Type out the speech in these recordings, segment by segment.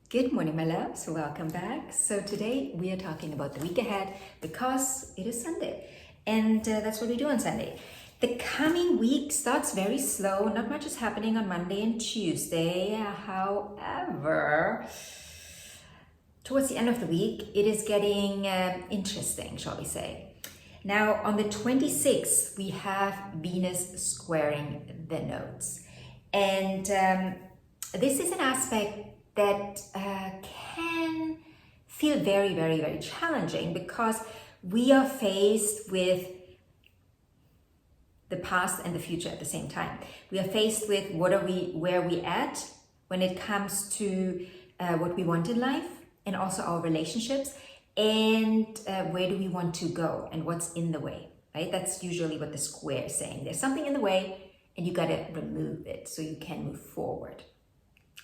Good morning, my loves. Welcome back. So today we are talking about the week ahead because it is Sunday, and that's what we do on Sunday. The coming week starts very slow. Not much is happening on Monday and Tuesday. However, towards the end of the week, it is getting interesting, shall we say. Now, on the 26th, we have Venus squaring the nodes. And this is an aspect that can feel very, very, very challenging because we are faced with the past and the future at the same time. We are faced with where are we at when it comes to what we want in life and also our relationships, and where do we want to go and what's in the way, right? That's usually what the square is saying. There's something in the way and you got to remove it so you can move forward.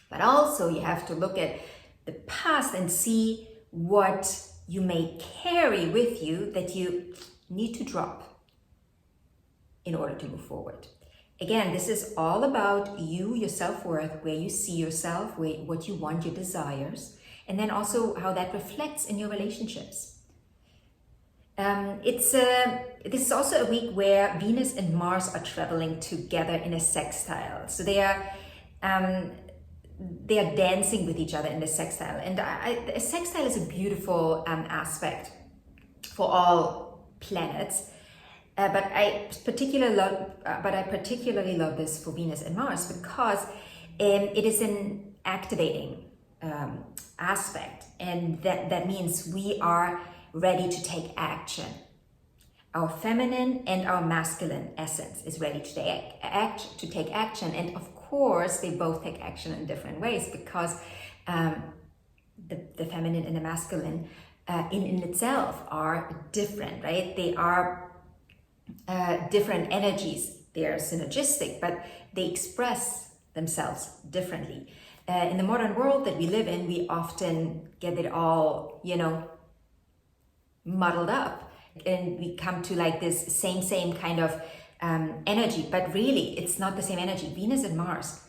But also you have to look at the past and see what you may carry with you that you need to drop in order to move forward. Again, this is all about you, your self-worth, where you see yourself, what you want, your desires, and then also how that reflects in your relationships. This is also a week where Venus and Mars are traveling together in a sextile. So they are dancing with each other in the sextile, and a sextile is a beautiful aspect for all planets. But I particularly love this for Venus and Mars because it is an activating aspect, and that means we are ready to take action. Our feminine and our masculine essence is ready to take action, and of course they both take action in different ways because the feminine and the masculine in itself are different, right? They are different energies. They are synergistic, but they express themselves differently. In the modern world that we live in, we often get it all, muddled up, and we come to like this same kind of energy, but really it's not the same energy. Venus and Mars,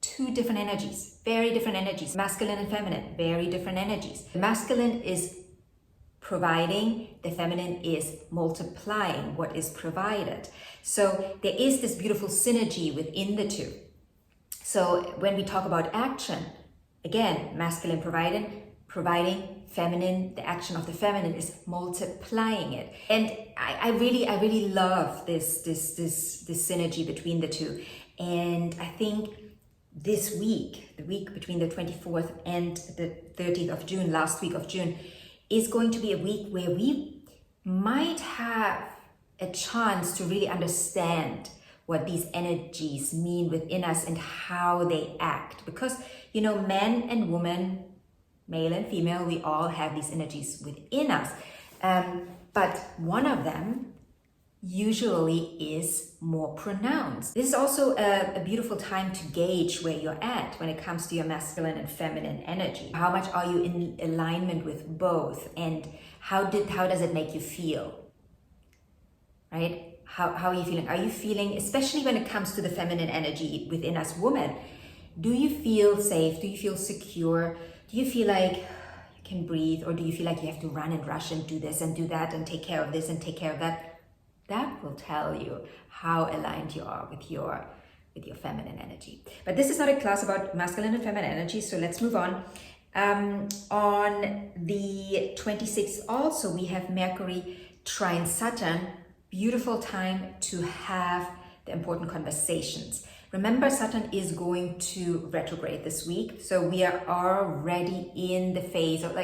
two different energies, very different energies. Masculine and feminine, very different energies. The masculine is providing, the feminine is multiplying what is provided. So there is this beautiful synergy within the two. So when we talk about action, again, masculine providing, feminine, the action of the feminine is multiplying it. And I really love this synergy between the two. And I think this week, the week between the 24th and the 30th of June, last week of June, is going to be a week where we might have a chance to really understand what these energies mean within us and how they act. Because, men and women, male and female, we all have these energies within us. But one of them usually is more pronounced. This is also a beautiful time to gauge where you're at when it comes to your masculine and feminine energy. How much are you in alignment with both, and how does it make you feel? Right? How are you feeling? Are you feeling, especially when it comes to the feminine energy within us women, do you feel safe? Do you feel secure? Do you feel like you can breathe, or do you feel like you have to run and rush and do this and do that and take care of this and take care of that? That will tell you how aligned you are with your feminine energy. But this is not a class about masculine and feminine energy, so let's move on. On the 26th also, we have Mercury trine Saturn. Beautiful time to have the important conversations. Remember, Saturn is going to retrograde this week, so we are already in the phase of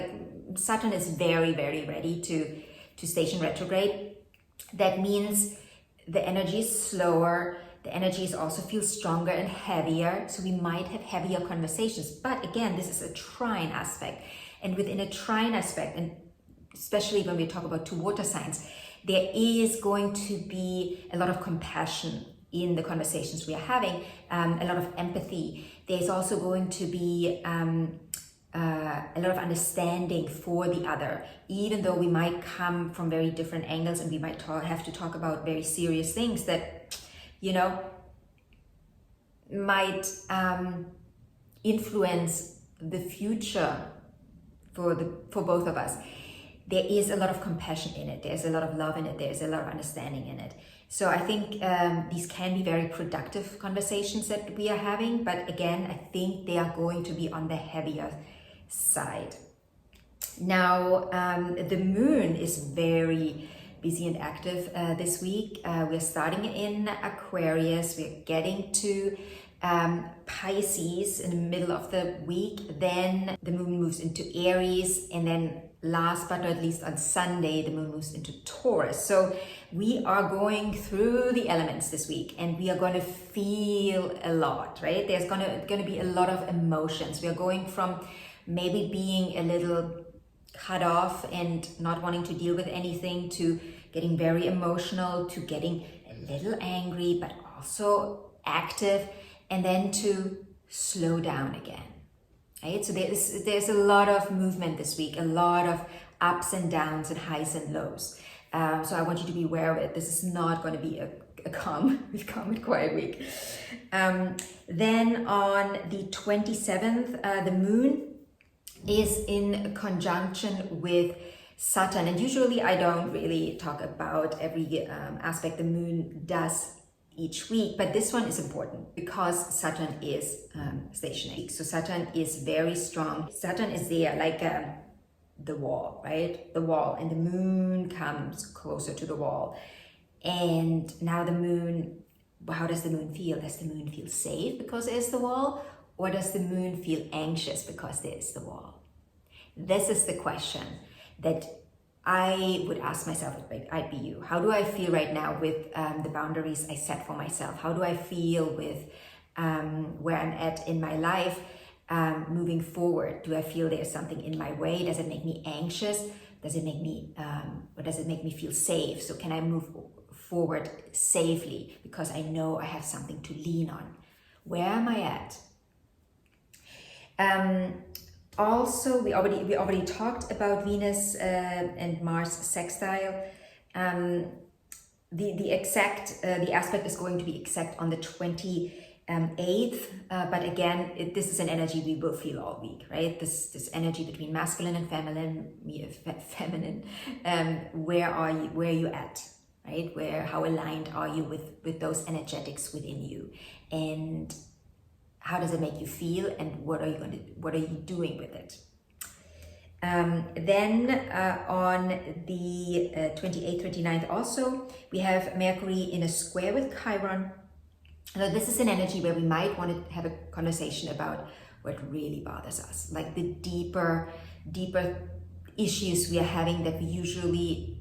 Saturn is very, very ready to station retrograde. That means the energy is slower, the energies also feel stronger and heavier, so we might have heavier conversations. But again, this is a trine aspect, and within a trine aspect, and especially when we talk about two water signs, there is going to be a lot of compassion in the conversations we are having, a lot of empathy. There's also going to be a lot of understanding for the other, even though we might come from very different angles and we might have to talk about very serious things that, you know, might influence the future for both of us, there is a lot of compassion in it. There's a lot of love in it. There's a lot of understanding in it. So I think these can be very productive conversations that we are having. But again, I think they are going to be on the heavier side. Now, the moon is very busy and active this week. We're starting in Aquarius. We're getting to Pisces in the middle of the week. Then the moon moves into Aries, and then last but not least on Sunday the moon moves into Taurus. So we are going through the elements this week, and we are going to feel a lot, right? There's going to be a lot of emotions. We are going from maybe being a little cut off and not wanting to deal with anything to getting very emotional, to getting a little angry but also active, and then to slow down again, right? So there's a lot of movement this week, a lot of ups and downs and highs and lows. So I want you to be aware of it. This is not going to be a calm and quiet week. Then on the 27th, the moon is in conjunction with Saturn. And usually I don't really talk about every aspect the moon does each week, but this one is important because Saturn is stationary. So Saturn is very strong. Saturn is there like the wall, right? The wall, and the moon comes closer to the wall. And now the moon, how does the moon feel? Does the moon feel safe because there's the wall? Or does the moon feel anxious because there's the wall? This is the question that I would ask myself if I'd be you. How do I feel right now with the boundaries I set for myself? How do I feel with where I'm at in my life moving forward? Do I feel there's something in my way? Does it make me anxious? Does it make me, or does it make me feel safe? So can I move forward safely because I know I have something to lean on? Where am I at? Also, we already talked about Venus and Mars sextile. The aspect is going to be exact on the 28th, but again, this is an energy we will feel all week, right? This energy between masculine and feminine. Where are you at, right? How aligned are you with those energetics within you, and how does it make you feel, and what are you doing with it? Then on the 28th, 29th also, we have Mercury in a square with Chiron. So this is an energy where we might want to have a conversation about what really bothers us, like the deeper issues we are having that we usually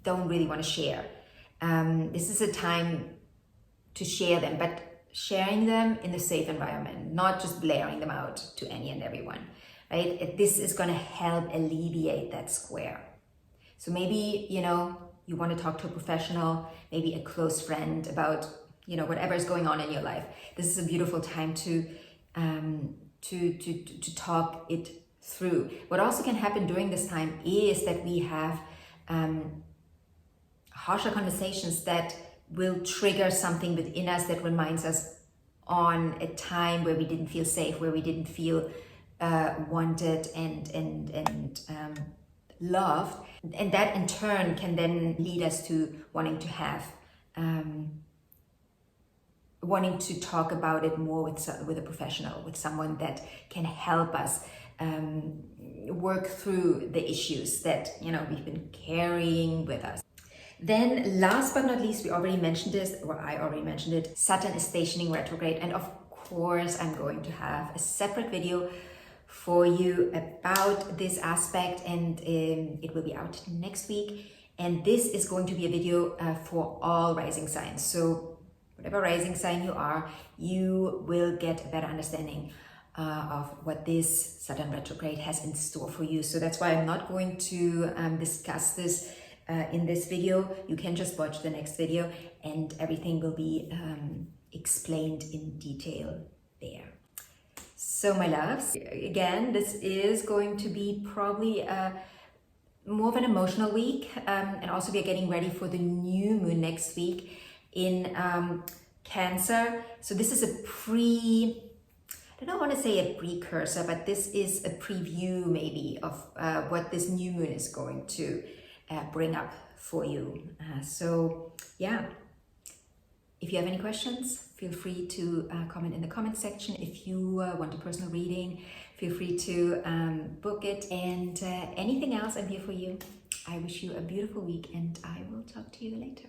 don't really want to share. This is a time to share them, but sharing them in a safe environment, not just blaring them out to any and everyone, right? This is going to help alleviate that square. So maybe, you want to talk to a professional, maybe a close friend about, whatever is going on in your life. This is a beautiful time to talk it through. What also can happen during this time is that we have harsher conversations that will trigger something within us that reminds us on a time where we didn't feel safe, where we didn't feel wanted and loved. And that in turn can then lead us to wanting to have, wanting to talk about it more with a professional, with someone that can help us work through the issues that, we've been carrying with us. Then last but not least, I already mentioned it, Saturn is stationing retrograde, and of course I'm going to have a separate video for you about this aspect, and it will be out next week. And this is going to be a video for all rising signs. So whatever rising sign you are, you will get a better understanding of what this Saturn retrograde has in store for you. So that's why I'm not going to discuss this in this video. You can just watch the next video and everything will be explained in detail there. So my loves, again, this is going to be probably more of an emotional week, and also we are getting ready for the new moon next week in Cancer. So this is a I don't want to say a precursor, but this is a preview maybe of what this new moon is going to bring up for you. So yeah, if you have any questions, feel free to comment in the comment section. If you want a personal reading, feel free to book it. And anything else, I'm here for you. I wish you a beautiful week, and I will talk to you later.